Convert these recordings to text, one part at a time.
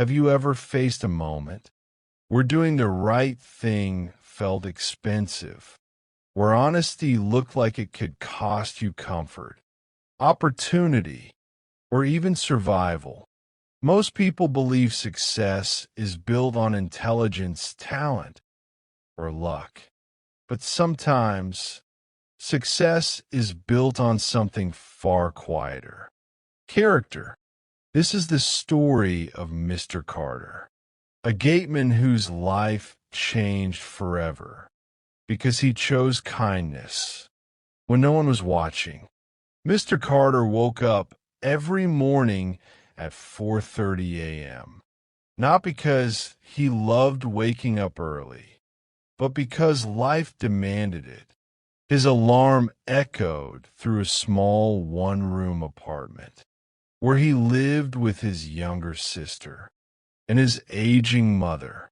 Have you ever faced a moment where doing the right thing felt expensive, where honesty looked like it could cost you comfort, opportunity, or even survival? Most people believe success is built on intelligence, talent, or luck. But sometimes success is built on something far quieter: character. This is the story of Mr. Carter, a gateman whose life changed forever because he chose kindness when no one was watching. Mr. Carter woke up every morning at 4:30 a.m., not because he loved waking up early, but because life demanded it. His alarm echoed through a small one-room apartment where he lived with his younger sister and his aging mother.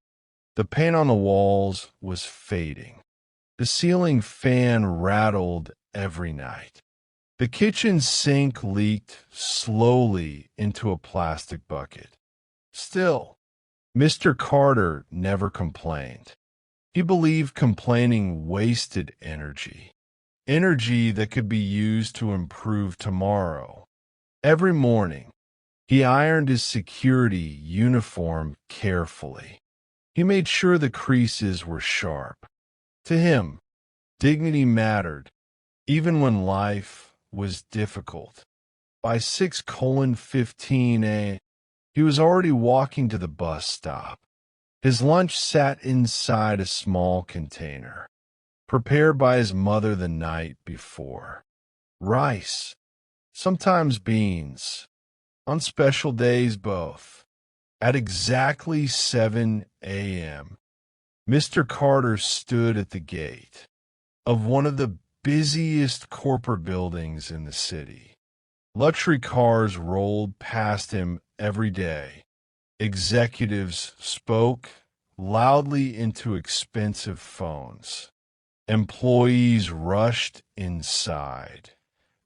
The paint on the walls was fading. The ceiling fan rattled every night. The kitchen sink leaked slowly into a plastic bucket. Still, Mr. Carter never complained. He believed complaining wasted energy, energy that could be used to improve tomorrow. Every morning, he ironed his security uniform carefully. He made sure the creases were sharp. To him, dignity mattered, even when life was difficult. By 6:15 a.m., he was already walking to the bus stop. His lunch sat inside a small container, prepared by his mother the night before. Rice, sometimes beans, on special days both. At exactly 7 a.m., Mr. Carter stood at the gate of one of the busiest corporate buildings in the city. Luxury cars rolled past him every day. Executives spoke loudly into expensive phones. Employees rushed inside,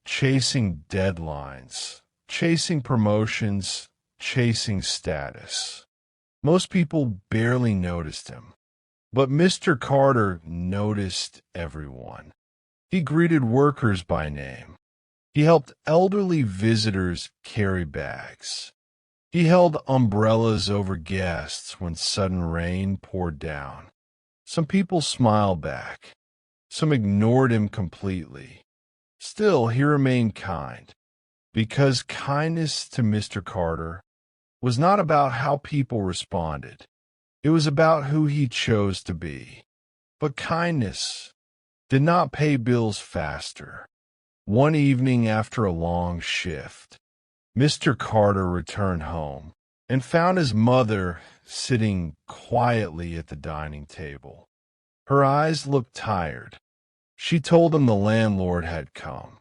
chasing deadlines, chasing promotions, chasing status. Most people barely noticed him, but Mr. Carter noticed everyone. He greeted workers by name. He helped elderly visitors carry bags. He held umbrellas over guests when sudden rain poured down. Some people smiled back. Some ignored him completely. Still, he remained kind, because kindness to Mr. Carter was not about how people responded. It was about who he chose to be. But kindness did not pay bills faster. One evening after a long shift, Mr. Carter returned home and found his mother sitting quietly at the dining table. Her eyes looked tired. She told him the landlord had come.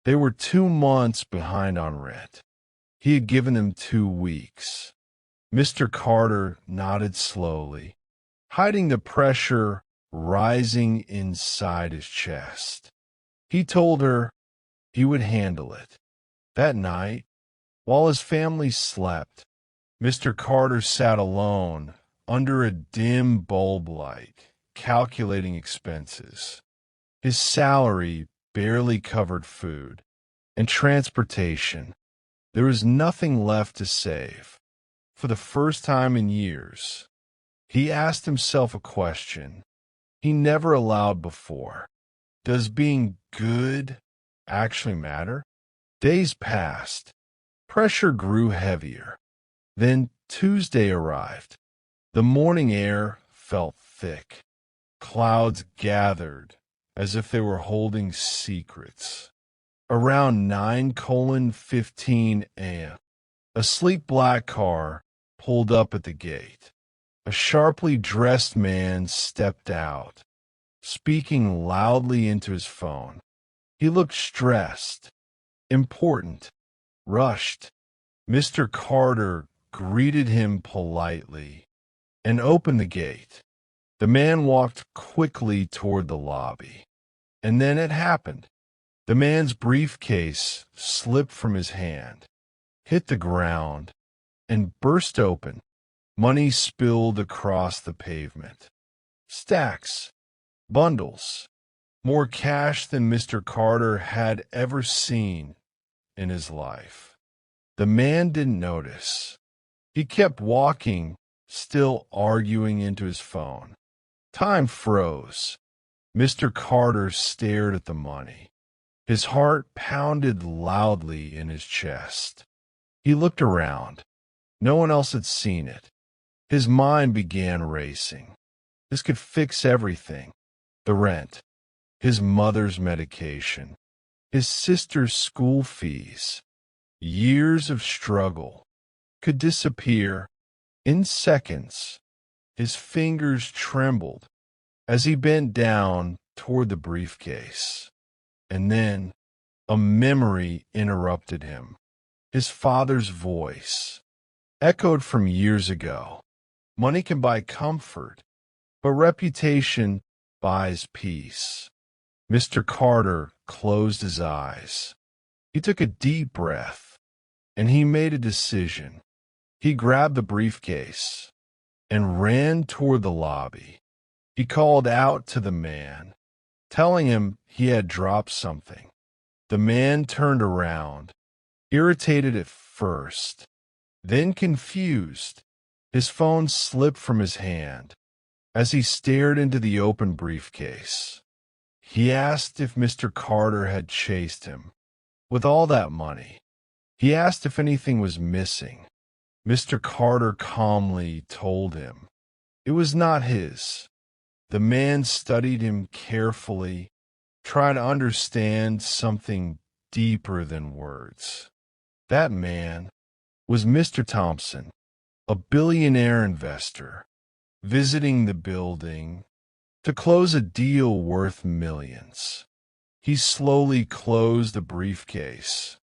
They were 2 months behind on rent. He had given them 2 weeks. Mr. Carter nodded slowly, hiding the pressure rising inside his chest. He told her he would handle it. That night, while his family slept, Mr. Carter sat alone under a dim bulb light, calculating expenses. His salary barely covered food and transportation. There was nothing left to save. For the first time in years, he asked himself a question he never allowed before. Does being good actually matter? Days passed. Pressure grew heavier. Then Tuesday arrived. The morning air felt thick. Clouds gathered as if they were holding secrets. Around 9:15 a.m., a sleek black car pulled up at the gate. A sharply dressed man stepped out, speaking loudly into his phone. He looked stressed, important, rushed. Mr. Carter greeted him politely and opened the gate. The man walked quickly toward the lobby. And then it happened. The man's briefcase slipped from his hand, hit the ground, and burst open. Money spilled across the pavement. Stacks, bundles, more cash than Mr. Carter had ever seen in his life. The man didn't notice. He kept walking, still arguing into his phone. Time froze. Mr. Carter stared at the money. His heart pounded loudly in his chest. He looked around. No one else had seen it. His mind began racing. This could fix everything. The rent, his mother's medication, his sister's school fees. Years of struggle could disappear in seconds. His fingers trembled as he bent down toward the briefcase. And then a memory interrupted him. His father's voice echoed from years ago. Money can buy comfort, but reputation buys peace. Mr. Carter closed his eyes. He took a deep breath, and he made a decision. He grabbed the briefcase and ran toward the lobby. He called out to the man, telling him he had dropped something. The man turned around, irritated at first, then confused. His phone slipped from his hand as he stared into the open briefcase. He asked if Mr. Carter had chased him with all that money. He asked if anything was missing. Mr. Carter calmly told him it was not his. The man studied him carefully, trying to understand something deeper than words. That man was Mr. Thompson, a billionaire investor, visiting the building to close a deal worth millions. He slowly closed the briefcase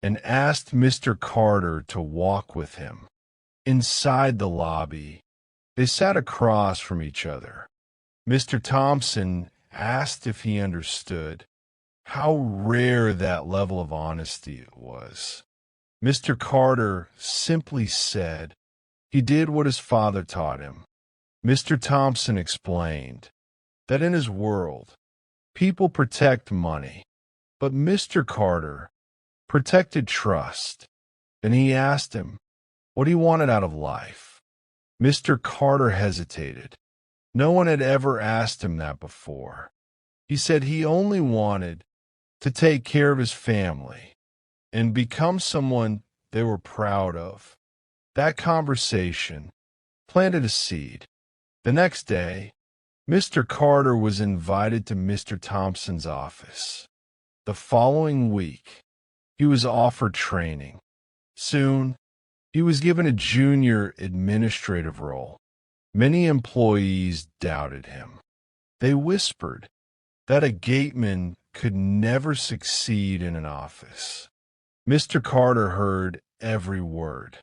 and asked Mr. Carter to walk with him. Inside the lobby, they sat across from each other. Mr. Thompson asked if he understood how rare that level of honesty was. Mr. Carter simply said he did what his father taught him. Mr. Thompson explained that in his world, people protect money, but Mr. Carter protected trust. And he asked him what he wanted out of life. Mr. Carter hesitated. No one had ever asked him that before. He said he only wanted to take care of his family and become someone they were proud of. That conversation planted a seed. The next day, Mr. Carter was invited to Mr. Thompson's office. The following week, he was offered training. Soon, he was given a junior administrative role. Many employees doubted him. They whispered that a gateman could never succeed in an office. Mr. Carter heard every word,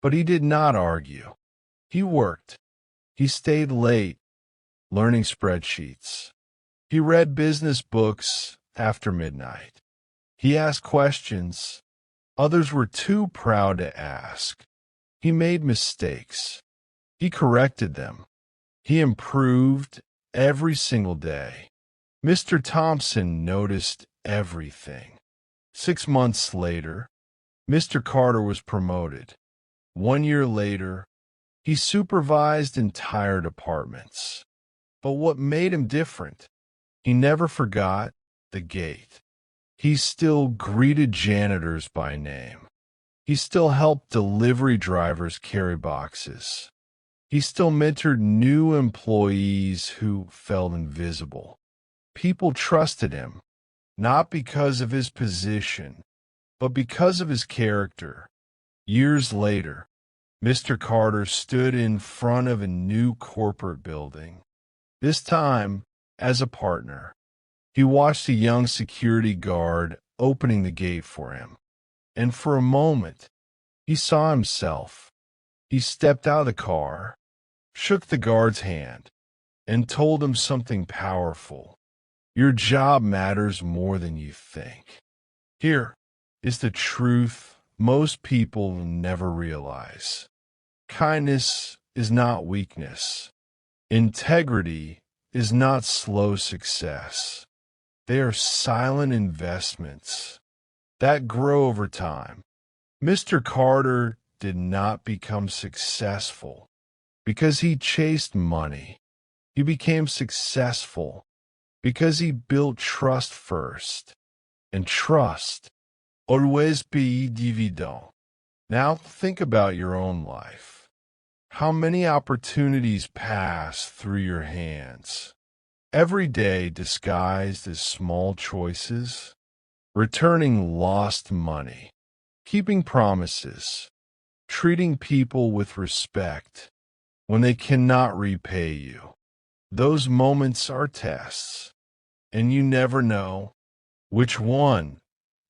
but he did not argue. He worked. He stayed late, learning spreadsheets. He read business books after midnight. He asked questions others were too proud to ask. He made mistakes. He corrected them. He improved every single day. Mr. Thompson noticed everything. 6 months later, Mr. Carter was promoted. 1 year later, he supervised entire departments. But what made him different? He never forgot the gate. He still greeted janitors by name. He still helped delivery drivers carry boxes. He still mentored new employees who felt invisible. People trusted him, not because of his position, but because of his character. Years later, Mr. Carter stood in front of a new corporate building. This time, as a partner, he watched a young security guard opening the gate for him. And for a moment, he saw himself. He stepped out of the car, shook the guard's hand, and told him something powerful. Your job matters more than you think. Here is the truth most people never realize. Kindness is not weakness. Integrity is not slow success. They are silent investments that grow over time. Mr. Carter did not become successful because he chased money. He became successful because he built trust first. And trust always pays dividend. Now think about your own life. How many opportunities pass through your hands? Every day disguised as small choices, returning lost money, keeping promises, treating people with respect when they cannot repay you. Those moments are tests, and you never know which one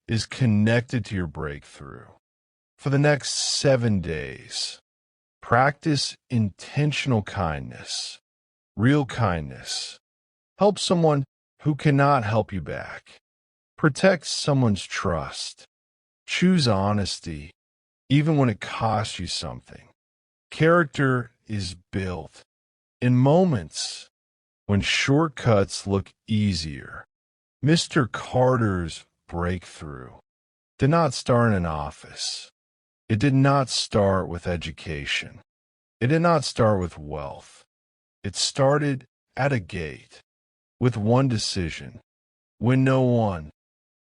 is connected to your breakthrough. For the next 7 days, practice intentional kindness, real kindness. Help someone who cannot help you back. Protect someone's trust. Choose honesty, even when it costs you something. Character is built in moments when shortcuts look easier. Mr. Carter's breakthrough did not start in an office. It did not start with education. It did not start with wealth. It started at a gate with one decision when no one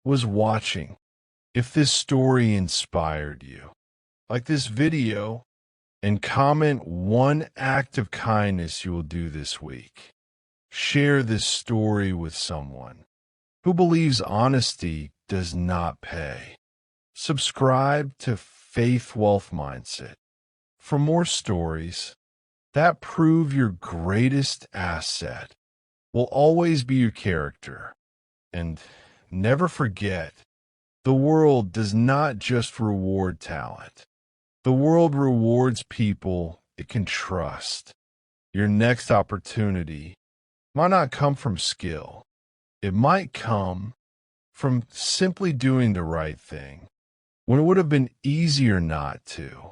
was watching. If this story inspired you, like this video, and comment one act of kindness you will do this week. Share this story with someone who believes honesty does not pay. Subscribe to Faith Wealth Mindset for more stories that prove your greatest asset will always be your character. And never forget, the world does not just reward talent. The world rewards people it can trust. Your next opportunity might not come from skill. It might come from simply doing the right thing when it would have been easier not to.